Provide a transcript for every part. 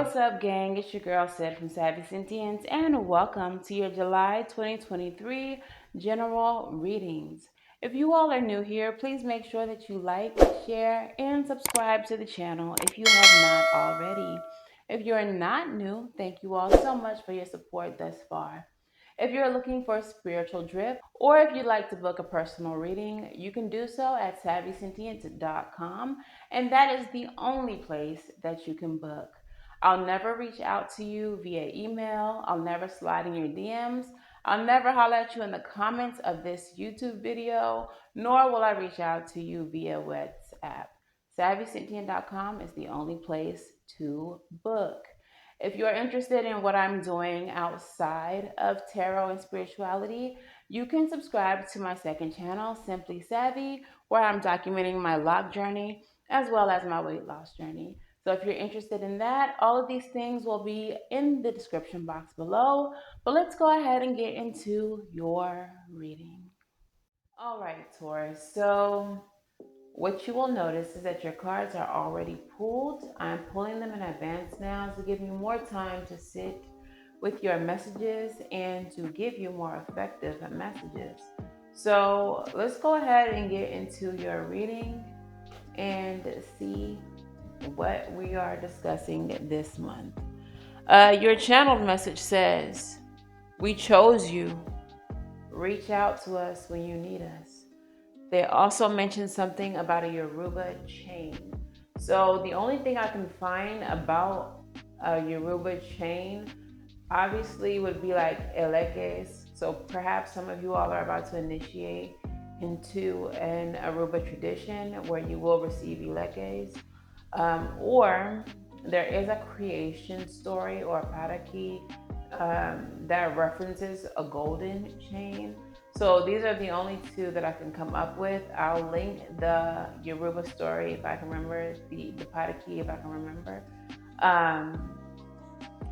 what's up, gang? It's your girl Sid from Savy, Sentient, and welcome to your July 2023 general readings. If you all are new here, please make sure that you like, share, and subscribe to the channel if you have not already. If you're not new, thank you all so much for your support thus far. If you're looking for a spiritual drip, or if you'd like to book a personal reading, you can do so at savvysentient.com, and that is the only place that you can book. I'll never reach out to you via email. I'll never slide in your DMs. I'll never holler at you in the comments of this YouTube video, nor will I reach out to you via WhatsApp. SavvySentient.com is the only place to book. If you're interested in what I'm doing outside of tarot and spirituality, you can subscribe to my second channel, Simply Savvy, where I'm documenting my lock journey as well as my weight loss journey. So if you're interested in that, all of these things will be in the description box below. But let's go ahead and get into your reading. All right, Taurus. So what you will notice is that your cards are already pulled. I'm pulling them in advance now to give you more time to sit with your messages and to give you more effective messages. So let's go ahead and get into your reading and see what we are discussing this month. Your channeled message says, "We chose you. Reach out to us when you need us." They also mentioned something about a Yoruba chain. So the only thing I can find about a Yoruba chain obviously would be like LAKEYs. So perhaps some of you all are about to initiate into an Yoruba tradition where you will receive LAKEYs. Or there is a creation story or a paraki that references a golden chain. So these are the only two that I can come up with. I'll link the Yoruba story if I can remember, the paraki if I can remember.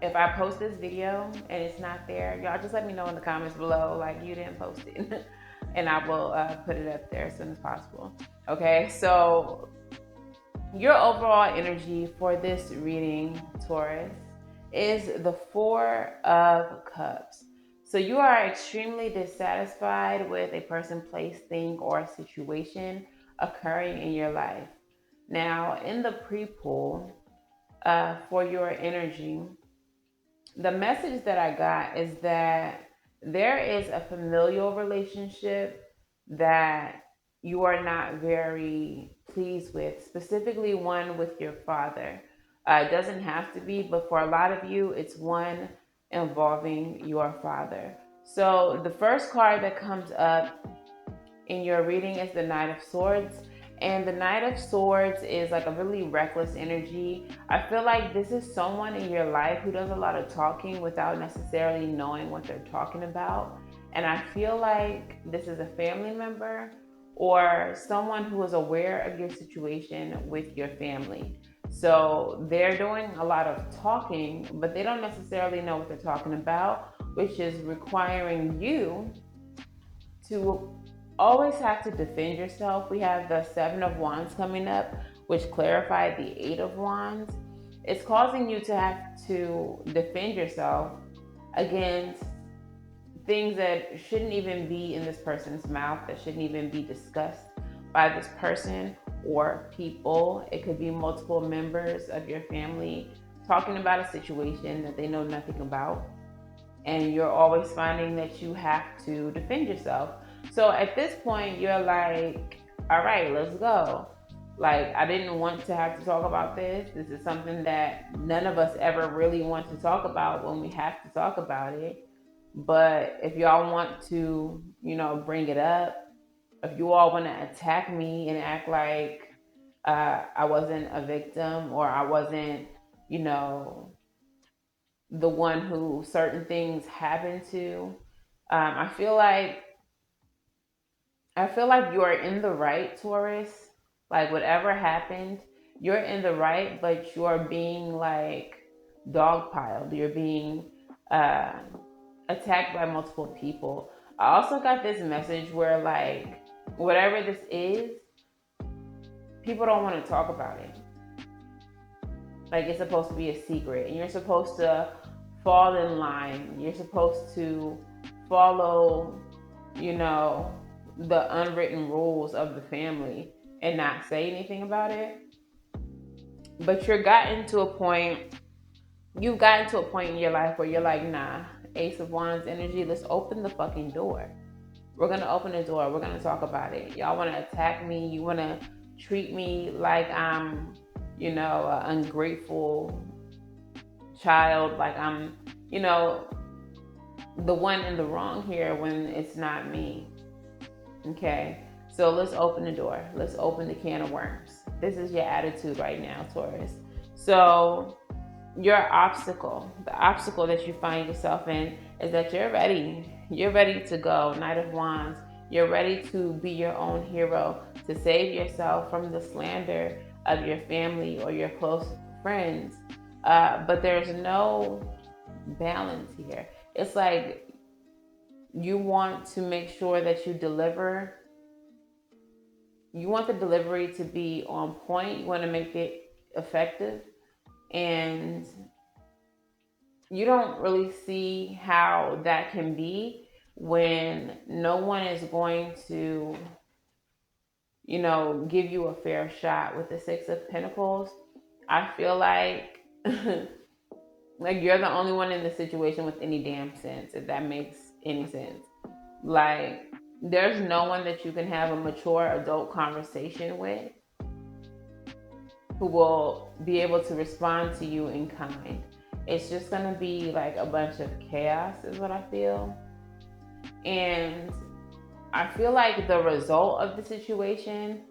If I post this video and it's not there, y'all just let me know in the comments below, like you didn't post it, and I will put it up there as soon as possible. Okay, so your overall energy for this reading, Taurus, is the Four of Cups. So you are extremely dissatisfied with a person, place, thing, or situation occurring in your life. Now, in the pre-pull for your energy, the message that I got is that there is a familial relationship that you are not very pleased with, specifically one with your father. It doesn't have to be, but for a lot of you, it's one involving your father. So the first card that comes up in your reading is the Knight of Swords. And the Knight of Swords is like a really reckless energy. I feel like this is someone in your life who does a lot of talking without necessarily knowing what they're talking about. And I feel like this is a family member or someone who is aware of your situation with your family. So they're doing a lot of talking, but they don't necessarily know what they're talking about, which is requiring you to always have to defend yourself. We have the Seven of Wands coming up, which clarified the Eight of Wands. It's causing you to have to defend yourself against things that shouldn't even be in this person's mouth, that shouldn't even be discussed by this person or people. It could be multiple members of your family talking about a situation that they know nothing about. And you're always finding that you have to defend yourself. So at this point, you're like, all right, let's go. Like, I didn't want to have to talk about this. This is something that none of us ever really want to talk about when we have to talk about it. But if y'all want to, bring it up, if you all want to attack me and act like I wasn't a victim or I wasn't, the one who certain things happen to, I feel like you are in the right, Taurus. Like whatever happened, you're in the right, but you're being like dogpiled. You're being attacked by multiple people. I also got this message where like whatever this is, people don't want to talk about it. Like it's supposed to be a secret, and you're supposed to fall in line. You're supposed to follow, you know, the unwritten rules of the family and not say anything about it. But you've gotten to a point in your life where you're like, nah, Ace of Wands energy, let's open the fucking door. We're gonna open the door. We're gonna talk about it. Y'all wanna attack me. You wanna treat me like I'm, an ungrateful child, like I'm, you know, the one in the wrong here when it's not me. Okay? So let's open the door. Let's open the can of worms. This is your attitude right now, Taurus. So the obstacle that you find yourself in is that you're ready. You're ready to go, Knight of Wands. You're ready to be your own hero, to save yourself from the slander of your family or your close friends. But there's no balance here. It's like you want to make sure that you deliver. You want the delivery to be on point. You want to make it effective. And you don't really see how that can be when no one is going to, give you a fair shot. With the Six of Pentacles, I feel like like you're the only one in the situation with any damn sense, if that makes any sense. Like there's no one that you can have a mature adult conversation with who will be able to respond to you in kind. It's just gonna be like a bunch of chaos, is what I feel. And I feel like the result of the situation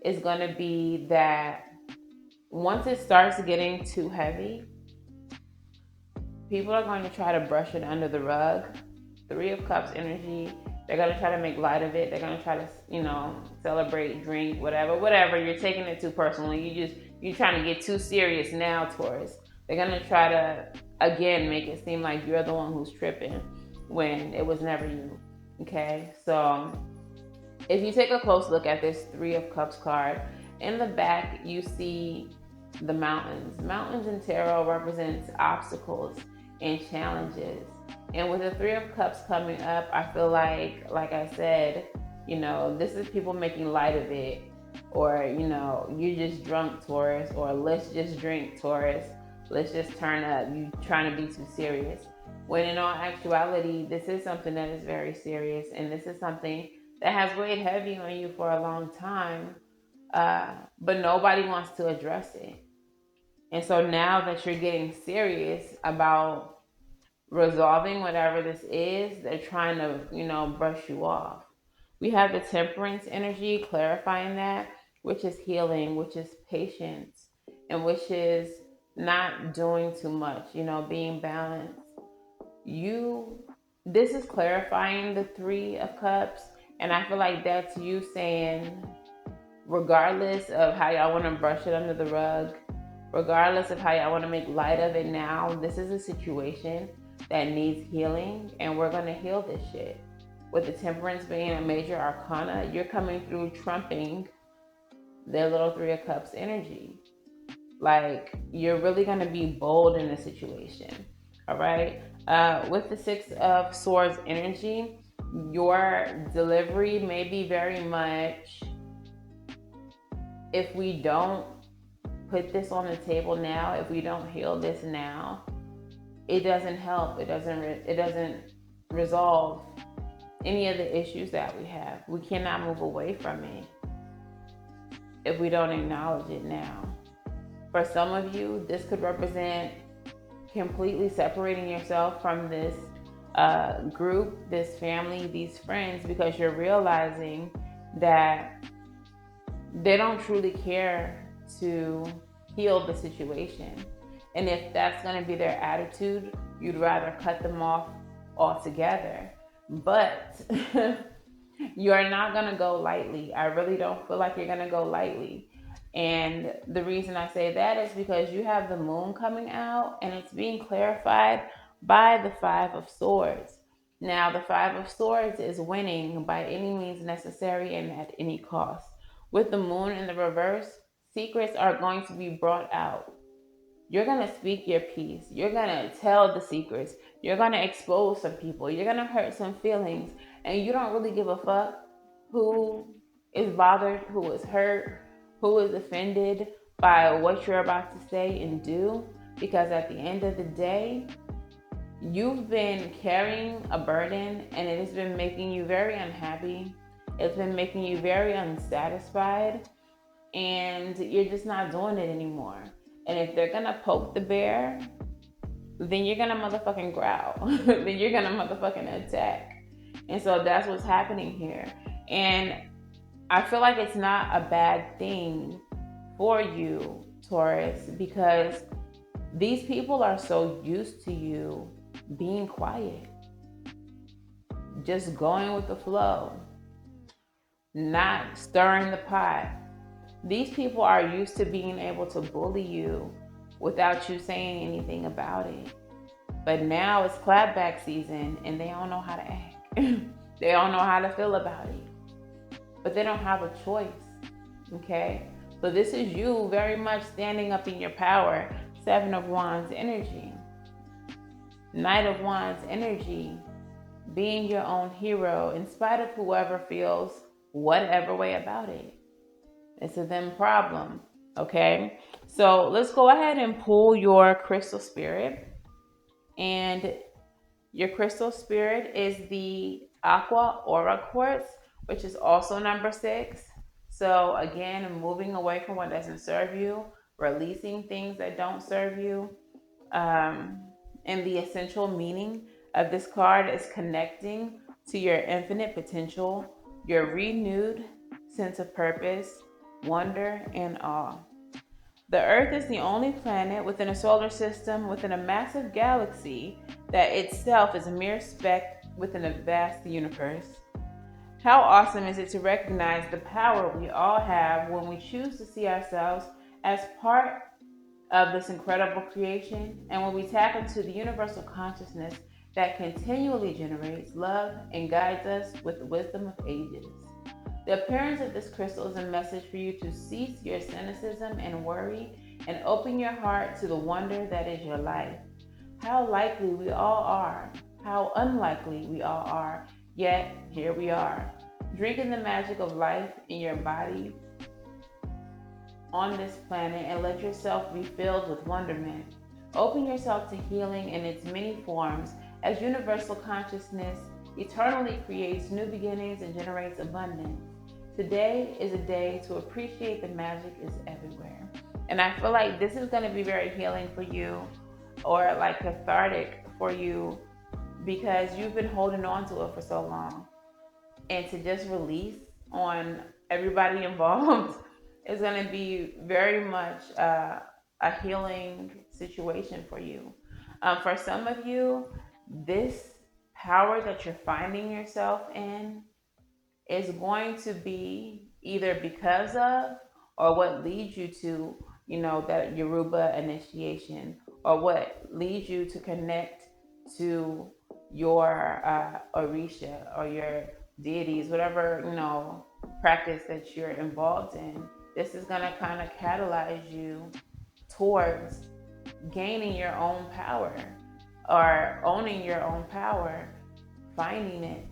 is gonna be that once it starts getting too heavy, people are going to try to brush it under the rug. Three of Cups energy, they're going to try to make light of it. They're going to try to, celebrate, drink, whatever. You're taking it too personally. You're trying to get too serious now, Taurus. They're going to try to, again, make it seem like you're the one who's tripping when it was never you. Okay? So if you take a close look at this Three of Cups card, in the back, you see the mountains. Mountains in tarot represents obstacles and challenges. And with the Three of Cups coming up, I feel like I said, this is people making light of it. Or, you're just drunk, Taurus. Or let's just drink, Taurus. Let's just turn up. You trying to be too serious. When in all actuality, this is something that is very serious. And this is something that has weighed heavy on you for a long time. But nobody wants to address it. And so now that you're getting serious about resolving whatever this is, they're trying to, brush you off. We have the Temperance energy clarifying that, which is healing, which is patience, and which is not doing too much, being balanced. This is clarifying the Three of Cups, and I feel like that's you saying, regardless of how y'all want to brush it under the rug, regardless of how y'all want to make light of it now, this is a situation that needs healing, and we're going to heal this shit. With the Temperance being a major arcana, you're coming through trumping their little Three of Cups energy. Like, you're really going to be bold in the situation. All right? With the Six of Swords energy, your delivery may be very much, if we don't put this on the table now, if we don't heal this now, it doesn't help. It doesn't resolve any of the issues that we have. We cannot move away from it if we don't acknowledge it now. For some of you, this could represent completely separating yourself from this group, this family, these friends, because you're realizing that they don't truly care to heal the situation. And if that's going to be their attitude, you'd rather cut them off altogether. But you're not going to go lightly. I really don't feel like you're going to go lightly. And the reason I say that is because you have the moon coming out, and it's being clarified by the Five of Swords. Now, the Five of Swords is winning by any means necessary and at any cost. With the moon in the reverse, secrets are going to be brought out. You're going to speak your piece. You're going to tell the secrets. You're going to expose some people. You're going to hurt some feelings. And you don't really give a fuck who is bothered, who is hurt, who is offended by what you're about to say and do. Because at the end of the day, you've been carrying a burden and it has been making you very unhappy. It's been making you very unsatisfied and you're just not doing it anymore. And if they're gonna poke the bear, then you're gonna motherfucking growl. Then you're gonna motherfucking attack. And so that's what's happening here. And I feel like it's not a bad thing for you, Taurus, because these people are so used to you being quiet, just going with the flow, not stirring the pot. These people are used to being able to bully you without you saying anything about it. But now it's clapback season and they don't know how to act. They don't know how to feel about it. But they don't have a choice. Okay? So this is you very much standing up in your power. Seven of Wands energy. Knight of Wands energy. Being your own hero in spite of whoever feels whatever way about it. It's a them problem. Okay? So let's go ahead and pull your crystal spirit. And your crystal spirit is the Aqua Aura Quartz, which is also number 6. So again, moving away from what doesn't serve you, releasing things that don't serve you. And the essential meaning of this card is connecting to your infinite potential, your renewed sense of purpose, wonder, and awe. The Earth is the only planet within a solar system within a massive galaxy that itself is a mere speck within a vast universe. How awesome is it to recognize the power we all have when we choose to see ourselves as part of this incredible creation and when we tap into the universal consciousness that continually generates love and guides us with the wisdom of ages. The appearance of this crystal is a message for you to cease your cynicism and worry and open your heart to the wonder that is your life. How likely we all are, how unlikely we all are, yet here we are, drinking the magic of life in your body on this planet and let yourself be filled with wonderment. Open yourself to healing in its many forms as universal consciousness eternally creates new beginnings and generates abundance. Today is a day to appreciate the magic is everywhere. And I feel like this is going to be very healing for you or like cathartic for you because you've been holding on to it for so long. And to just release on everybody involved is going to be very much a healing situation for you. For some of you, this power that you're finding yourself in is going to be either because of or what leads you to, that Yoruba initiation or what leads you to connect to your Orisha or your deities, whatever, practice that you're involved in. This is going to kind of catalyze you towards gaining your own power or owning your own power, finding it.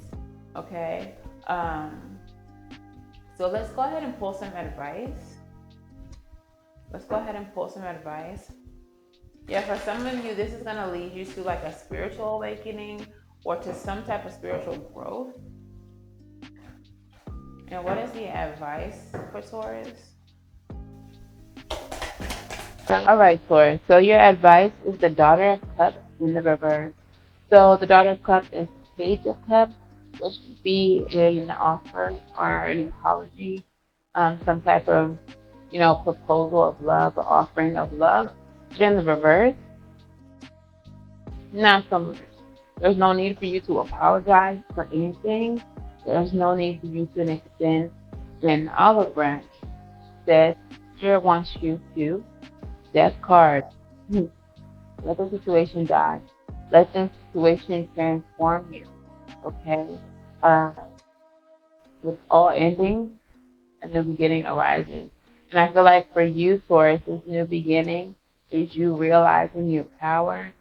Okay. So let's go ahead and pull some advice. Yeah, for some of you, this is going to lead you to like a spiritual awakening or to some type of spiritual growth. And what is the advice for Taurus? All right, Taurus. So your advice is the Daughter of Cups in the reverse. So the Daughter of Cups is Page of Cups, which would be an offer or an apology, some type of, proposal of love or offering of love. But in the reverse, not so much. There's no need for you to apologize for anything. There's no need for you to extend an olive branch. That Spirit wants you to Death card. Let the situation die. Let the situation transform you. Okay? With all endings, a new beginning arises. And I feel like for you, Taurus, this new beginning is you realizing your power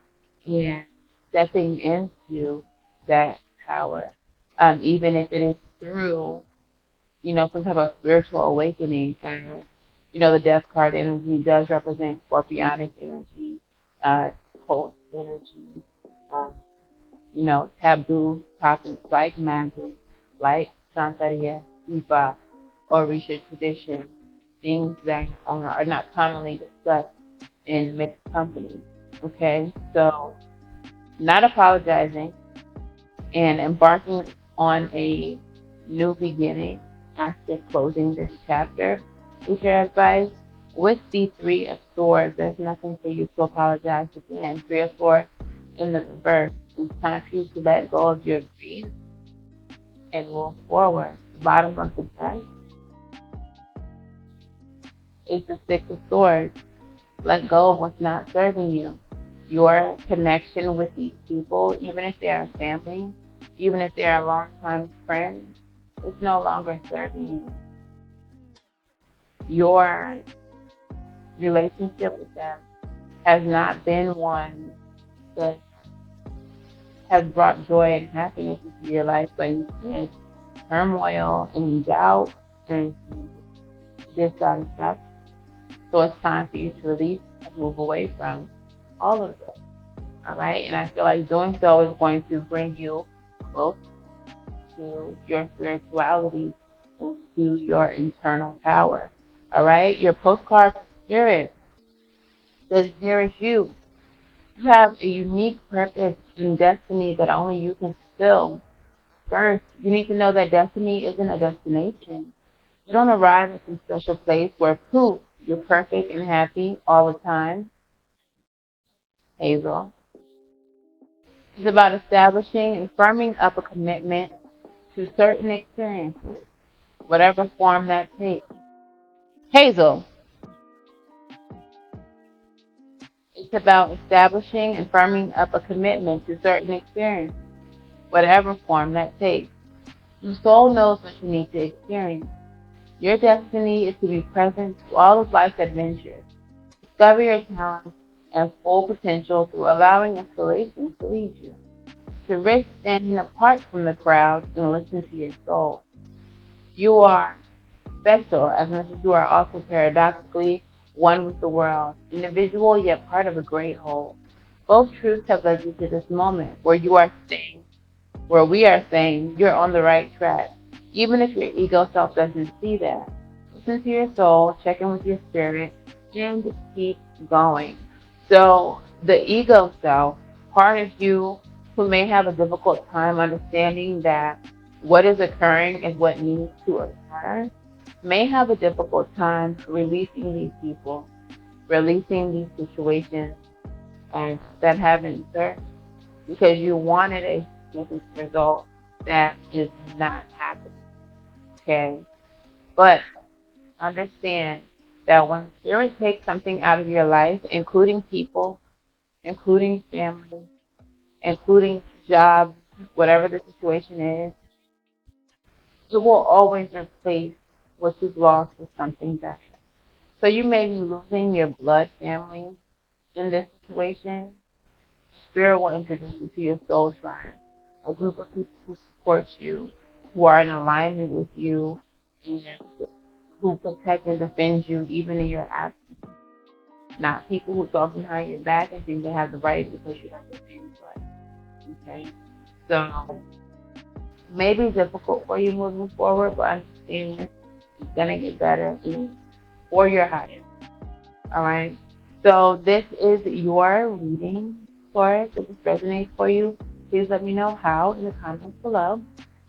and stepping into that power. Even if it is through, some type of spiritual awakening. And, the death card energy does represent scorpionic energy, cult energy, um, taboo topics like magic, like Santeria, Ifa, or research tradition, things that are not commonly discussed in mixed company. Okay, so not apologizing and embarking on a new beginning after closing this chapter is your advice. With the Three of Swords, there's nothing for you to apologize again. Three of Swords in the reverse. It's time for you to let go of your grief and move forward. Bottom of the deck is the Six of Swords. Let go of what's not serving you. Your connection with these people, even if they are family, even if they are longtime friends, is no longer serving you. Your relationship with them has not been one that has brought joy and happiness into your life, but instead turmoil and doubt and dissatisfaction. So it's time for you to release and move away from all of this. All right, and I feel like doing so is going to bring you close to your spirituality, to your internal power. All right, your postcard spirit says, "Dearest you, you have a unique purpose and destiny that only you can fulfill. First, you need to know that destiny isn't a destination. You don't arrive at some special place where poof, you're perfect and happy all the time." Hazel. It's about establishing and firming up a commitment to certain experiences, whatever form that takes. Hazel. It's about establishing and firming up a commitment to certain experiences, whatever form that takes. Your soul knows what you need to experience. Your destiny is to be present to all of life's adventures. Discover your talents and full potential through allowing inspiration to lead you. To risk standing apart from the crowd and listen to your soul. You are special as much as you are also paradoxically one with the world, individual yet part of a great whole. Both truths have led you to this moment where we are saying you're on the right track, even if your ego self doesn't see that. Listen to your soul, check in with your spirit, and keep going. So the ego self, part of you who may have a difficult time understanding that what is occurring is what needs to occur, may have a difficult time releasing these people, releasing these situations that haven't served because you wanted a specific result that is not happening. Okay? But understand that when spirit takes something out of your life, including people, including family, including jobs, whatever the situation is, it will always replace what you've lost with something better. So you may be losing your blood family in this situation. Spirit will introduce you to your soul tribe, a group of people who support you, who are in alignment with you, and who protect and defend you even in your absence. Not people who talk behind your back and think they have the right because you have the same blood. Okay? So maybe difficult for you moving forward, but understand it's gonna get better for your highest. All right. So this is your reading for it. If this resonates for you, please let me know how in the comments below.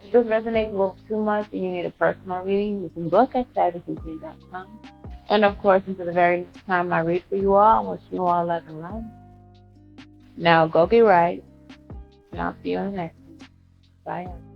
If this resonates a little too much and you need a personal reading, you can book at savvy.com. And of course, until the very next time I read for you all, I wish you all love and light. Now go get right, and I'll see you in the next one. Bye.